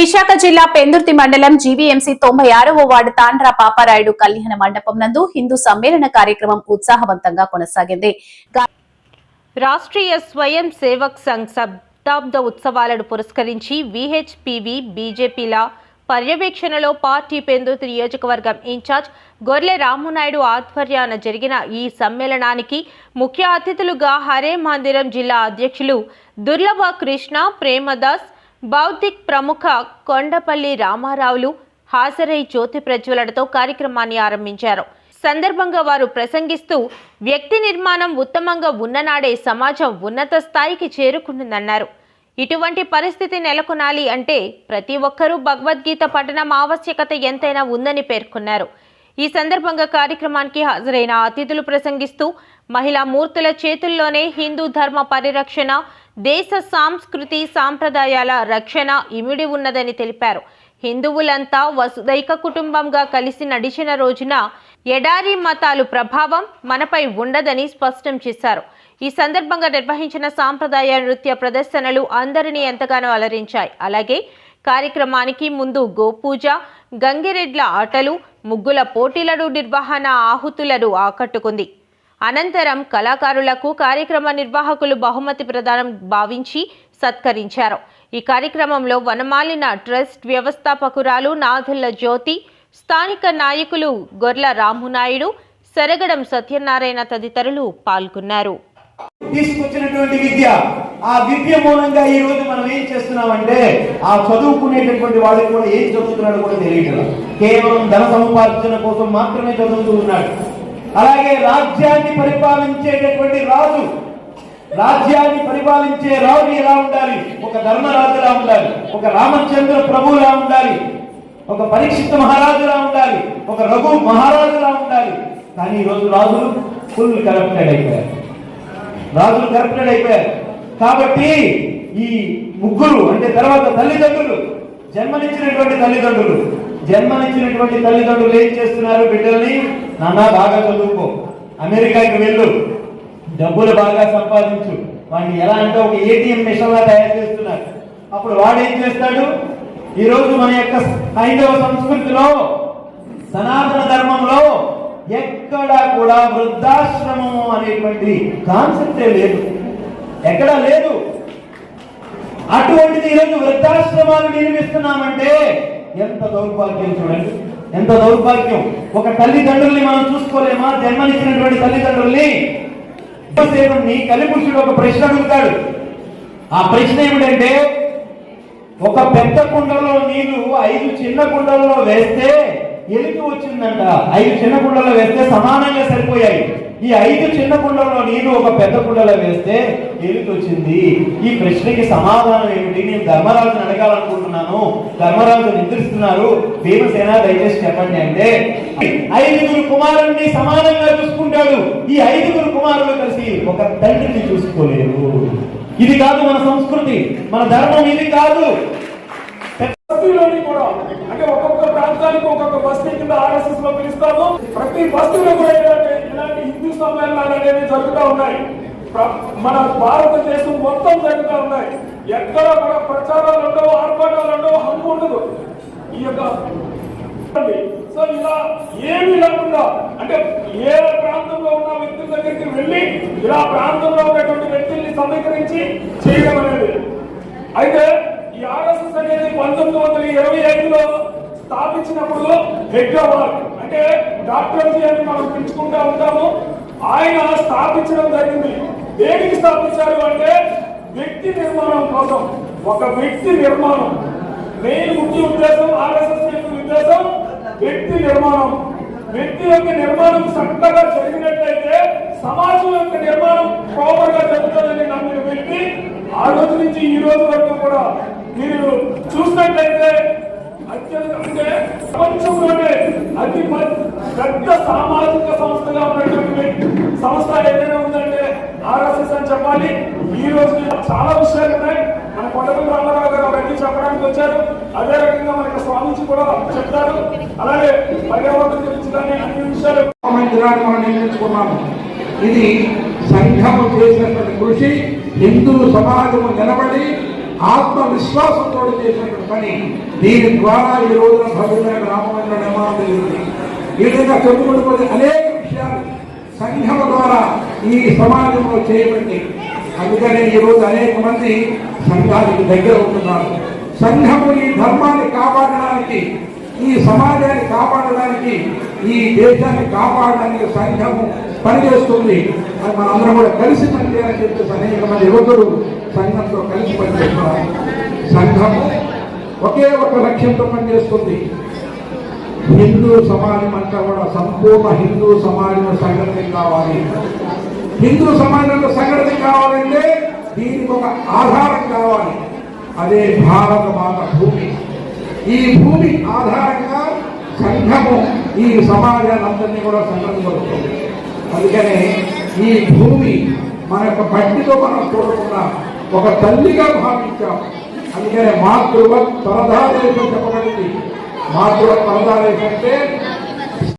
విశాఖ జిల్లా పెందుర్తి మండలం GVMC 96వ ward Tandra Paparayudu కళ్యాణ మండపం నందు హిందూ సమ్మేళన కార్యక్రమం ఉత్సాహవంతంగా కొనసాగింది. రాష్ట్రీయ స్వయం సేవక్ సంఘ్ శతాబ్ద ఉత్సవాలను పురస్కరించి విహెచ్పివి బీజేపీల పర్యవేక్షణలో పార్టీ పెందుర్తి నియోజకవర్గం ఇన్ఛార్జ్ గొర్లె రామునాయుడు ఆధ్వర్యాన జరిగిన ఈ సమ్మేళనానికి ముఖ్య అతిథులుగా హరే మందిరం జిల్లా అధ్యక్షులు దుర్లభ కృష్ణ ప్రేమదాస్, బౌద్ధిక్ ప్రముఖ కొండపల్లి రామారావులు హాజరై జ్యోతి ప్రజ్వలనతో కార్యక్రమాన్ని ఆరంభించారు. సందర్భంగా వారు ప్రసంగిస్తూ వ్యక్తి నిర్మాణం ఉత్తమంగా ఉన్ననాడే సమాజం ఉన్నత స్థాయికి చేరుకుంటుందన్నారు. ఇటువంటి పరిస్థితి నెలకొనాలి అంటే ప్రతి ఒక్కరూ భగవద్గీత పఠనం ఆవశ్యకత ఎంతైనా ఉందని పేర్కొన్నారు. ఈ సందర్భంగా కార్యక్రమానికి హాజరైన అతిథులు ప్రసంగిస్తూ మహిళా మూర్తుల చేతుల్లోనే హిందూ ధర్మ పరిరక్షణ, దేశ సాంస్కృతి సాంప్రదాయాల రక్షణ ఇమిడి ఉన్నదని తెలిపారు. హిందువులంతా వసుదైక కుటుంబంగా కలిసి నడిచిన రోజున ఎడారి మతాలు ప్రభావం మనపై ఉండదని స్పష్టం చేశారు. ఈ సందర్భంగా నిర్వహించిన సాంప్రదాయ నృత్య ప్రదర్శనలు అందరినీ ఎంతగానో అలరించాయి. అలాగే కార్యక్రమానికి ముందు గోపూజ, గంగిరెడ్ల ఆటలు, ముగ్గుల పోటీలను నిర్వహణ ఆహుతులను ఆకట్టుకుంది. అనంతరం కళాకారులకు కార్యక్రమ నిర్వాహకులు బహుమతి ప్రదానం భావించి సత్కరించారు. ఈ కార్యక్రమంలో వనమాలిన ట్రస్ట్ వ్యవస్థాపకురాలు నాథుల్ల జ్యోతి, స్థానిక నాయకులు గొర్ల రామునాయుడు, సరగడం సత్యనారాయణ తదితరులు పాల్గొన్నారు. తీసుకొచ్చినటువంటి విద్య, ఆ విద్య మూలంగా ఈ రోజు మనం ఏం చేస్తున్నామంటే ఆ చదువుకునేటటువంటి వాళ్ళకి కూడా ఏం చదువుతున్నాడు కూడా తెలియదు. కేవలం ధన సముపార్జన కోసం మాత్రమే చదువుతూ ఉన్నాడు. అలాగే రాజ్యాన్ని పరిపాలించేటటువంటి రాజు, రాజ్యాన్ని పరిపాలించే రాజు ఎలా ఉండాలి? ఒక ధర్మరాజులా ఉండాలి, ఒక రామచంద్ర ప్రభులా ఉండాలి, ఒక పరీక్షిత మహారాజులా ఉండాలి, ఒక రఘు మహారాజులా ఉండాలి. కానీ ఈరోజు రాజులు ఫుల్ కరప్టెడ్ అయిపోయారు, రాజులు కరప్టెడ్ అయిపోయారు. కాబట్టి ఈ ముగ్గురు అంటే తర్వాత తల్లిదండ్రులు, జన్మనిచ్చినటువంటి తల్లిదండ్రులు ఏం చేస్తున్నారు? బిడ్డల్ని నాన్న బాగా చదువుకో, అమెరికాకి వెళ్ళు, డబ్బులు బాగా సంపాదించు, వాడిని ఎలా అంటే ఒక ఏటీఎం మిషన్ లా తయారు చేస్తున్నారు. అప్పుడు వాడు ఏం చేస్తాడు? ఈరోజు మన యొక్క హైందవ సంస్కృతిలో, సనాతన ధర్మంలో ఎక్కడా కూడా వృద్ధాశ్రమం అనేటువంటి కాన్సెప్టే లేదు, ఎక్కడా లేదు. అటువంటిది ఈరోజు వృద్ధాశ్రమాలు నిర్మిస్తున్నామంటే ఎంత దౌర్భాగ్యం చూడండి, ఎంత దౌర్భాగ్యం. ఒక తల్లిదండ్రుల్ని మనం చూసుకోలేమా? జన్మనిచ్చినటువంటి తల్లిదండ్రుల్ని. కలిపురుషుడు ఒక ప్రశ్న అడుగుతాడు. ఆ ప్రశ్న ఏమిటంటే, ఒక పెద్ద కుండలో నీళ్లు 5 చిన్న కుండలలో వేస్తే ఎలుక వచ్చిందంట. 5 చిన్న కుండలో వేస్తే సమానంగా సరిపోయాయి. ఈ 5 చిన్న కుండలో నీళ్లు ఒక పెద్ద కుండలో వేస్తే ఎలుక వచ్చింది. ఈ ప్రశ్నకి సమాధానం ఏమిటి? నేను ధర్మరాజుని అడగాలనుకుంటున్నాను, ధర్మరాజు నిద్రిస్తున్నారు, భీమసేన దయచేసి చెప్పండి అంటే 5 కుమారుల్ని సమానంగా చూసుకుంటాడు. ఈ 5 కుమారులు కలిసి ఒక తండ్రిని చూసుకోలేరు. ఇది కాదు మన సంస్కృతి, మన ధర్మం ఇది కాదు. కూడా అంటే ఒక్కొక్క ప్రాంతానికి ఒక్కొక్క బస్తీ కింద ఆర్ఎస్ఎస్ లో పిలుస్తాము. ప్రతి బస్తీలో కూడా ఇలాంటి హిందూ సమ్మేళనాలు అనేవి జరుగుతూ ఉన్నాయి. మన భారతదేశం మొత్తం జరుగుతూ ఉన్నాయి. ఎక్కడ కూడా ప్రచారాలు ఉండవు, ఆర్భాటాలు ఉండవు, హక్కు ఉండదు. ఈ యొక్క సో ఇలా ఏమి లేకుండా అంటే ఏ ప్రాంతంలో ఉన్న వ్యక్తుల దగ్గరికి వెళ్ళి ఇలా ప్రాంతంలో ఉన్నటువంటి వ్యక్తుల్ని సమీకరించి చేయడం అనేది. అయితే ఈ ఆర్ఎస్ఎస్ అనేది 1925లో స్థాపించినప్పుడు హెగ్డేవార్ అంటే డాక్టర్జీ అని మనం పిలుచుకుంటూ ఉంటాము. ఆయన స్థాపించడం జరిగింది. దేనికి స్థాపించారు అంటే వ్యక్తి నిర్మాణం కోసం. ఒక వ్యక్తి నిర్మాణం మెయిన్ ముఖ్య ఉద్దేశం, ఆర్ఎస్ఎస్ యొక్క ఉద్దేశం వ్యక్తి నిర్మాణం. వ్యక్తి యొక్క నిర్మాణం చక్కగా జరిగినట్లయితే సమాజం యొక్క నిర్మాణం ప్రాపర్ గా జరుగుతుందని నమ్మిన వ్యక్తి ఆ రోజు నుంచి ఈ రోజు వరకు కూడా మీరు చూసినట్లయితే అత్యంత అంటే ప్రపంచంలోనే అతి పెద్ద సామాజిక సంస్థగా ఉన్నటువంటి సంస్థ ఏదైనా ఉందంటే ఆర్ఎస్ఎస్ అని చెప్పాలి. ఈ రోజు చాలా విషయాలు ఉన్నాయి. మన కొండపల్లి రామారావు గారు అవన్నీ చెప్పడానికి వచ్చారు. అదే రకంగా మనకి స్వామీజీ కూడా చెప్తారు. అలాగే పర్యావరణం గురించి కానీ అన్ని విషయాలు మనం నిర్ణయించుకున్నాము. ఇది సంఘము చేసినటువంటి కృషి. హిందూ సమాజము నిలబడి ఆత్మవిశ్వాసంతో చేసినటువంటి పని. దీని ద్వారా ఈ రోజున భవ్యమైన రామమందిర నిర్మాణం జరిగింది. ఈ విధంగా చెప్పుకుంటూ అనేక విషయాలు సంఘం ద్వారా ఈ సమాజంలో చేయబడి, అందుకనే ఈ రోజు అనేక మంది సంఘానికి దగ్గర ఉంటున్నారు. సంఘము ఈ ధర్మాన్ని కాపాడడానికి, ఈ సమాజాన్ని కాపాడడానికి, ఈ దేశాన్ని కాపాడడానికి సంఘము పనిచేస్తుంది. అది మనందరం కూడా కలిసి పనిచేయాలని చెప్పేసి అనేక మంది యువకులు సంఘంతో కలిసి పనిచేస్తున్నారు. సంఘము ఒకే ఒక లక్ష్యంతో పనిచేస్తుంది. హిందూ సమాజం అంతా కూడా సంపూర్ణ హిందూ సమాజం సంఘటన కావాలి. హిందూ సమాజంలో సంఘటన కావాలంటే దీనికి ఒక ఆధారం కావాలి. అదే భారత మాత భూమి. ఈ భూమి ఆధారంగా సంఘము ఈ సమాజాలందరినీ కూడా సంఘటించబడుతుంది. అందుకనే ఈ భూమి మన యొక్క బట్టితో మనం చూడకుండా ఒక తల్లిగా భావించాం. అందుకనే మాతృవత్ పరదాదేశం చెప్పబడింది. మాతృవత్ పరదాదేశం అంటే